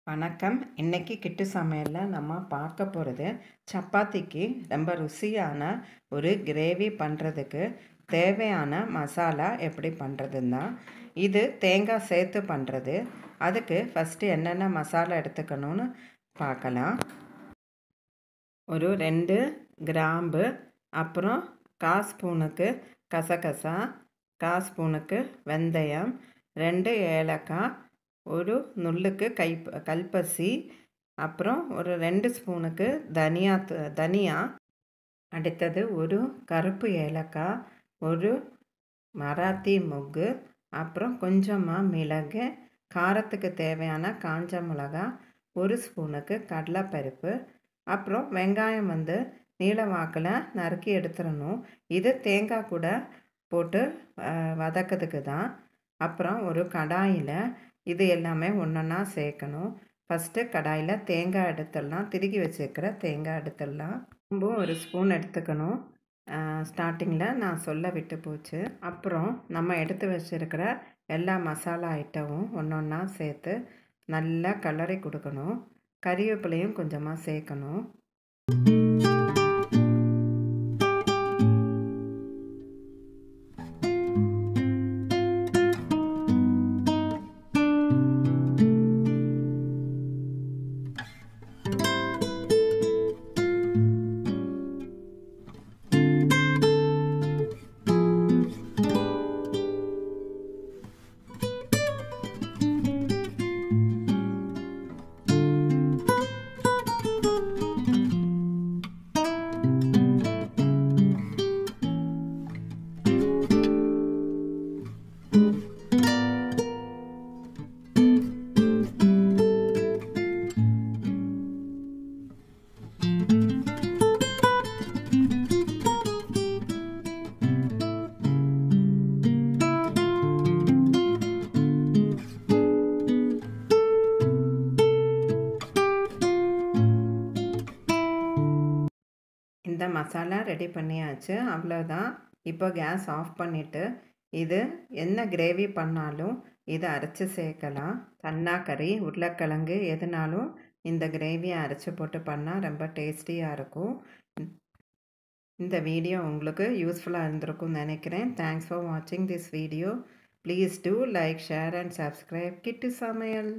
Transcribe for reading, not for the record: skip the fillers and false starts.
வணக்கம். இன்னைக்கு கிட்டு சமையல்ல நம்ம பார்க்க போகிறது சப்பாத்திக்கு ரொம்ப ருசியான ஒரு கிரேவி பண்ணுறதுக்கு தேவையான மசாலா எப்படி பண்ணுறதுன்னு தான். இது தேங்காய் சேர்த்து பண்ணுறது. அதுக்கு ஃபஸ்ட்டு என்னென்ன மசாலா எடுத்துக்கணும்னு பார்க்கலாம். ஒரு 2 கிராம்பு, அப்புறம் 1/4 ஸ்பூனுக்கு கசகசா, 1/4 ஸ்பூனுக்கு வெந்தயம், 2 ஏலக்காய், ஒரு நுள்ளுக்கு கல்பசி, அப்புறம் ஒரு 2 ஸ்பூனுக்கு தனியா, அடுத்தது ஒரு கருப்பு ஏலக்காய், ஒரு மராத்தி மொக்கு, அப்புறம் கொஞ்சமாக மிளகு, காரத்துக்கு தேவையான காஞ்ச மிளகா, 1 ஸ்பூனுக்கு கடலைப்பருப்பு, அப்புறம் வெங்காயம் நீல வாக்கில் நறுக்கி எடுத்துடணும். இது தேங்காய் கூட போட்டு வதக்கிறதுக்கு தான். அப்புறம் ஒரு கடாயில் இது எல்லாமே ஒன்றா சேர்க்கணும். ஃபஸ்ட்டு கடாயில் தேங்காய் எடுத்துடலாம். திருகி வச்சுருக்கிற தேங்காய் எடுத்துடலாம். ரொம்ப 1 ஸ்பூன் எடுத்துக்கணும். ஸ்டார்டிங்கில் நான் சொல்ல விட்டு போச்சு. அப்புறம் நம்ம எடுத்து வச்சுருக்கிற எல்லா மசாலா ஐட்டமும் ஒன்றா சேர்த்து நல்லா கலரி கொடுக்கணும். கறிவேப்பிலையும் கொஞ்சமாக சேர்க்கணும். இந்த மசாலா ரெடி பண்ணியாச்சு. அவ்வளோதான். இப்போ கேஸ் ஆஃப் பண்ணிவிட்டு இது என்ன கிரேவி பண்ணாலும் இதை அரைச்சி சேர்க்கலாம். சன்னா கறி, உருளைக்கிழங்கு எதுனாலும் இந்த கிரேவியை அரைச்சி போட்டு பண்ணால் ரொம்ப டேஸ்டியாக இருக்கும். இந்த வீடியோ உங்களுக்கு யூஸ்ஃபுல்லாக இருந்திருக்கும்னு நினைக்கிறேன். தேங்க்ஸ் ஃபார் வாட்சிங் this video. Please do like, share and subscribe Kittu சமையல்.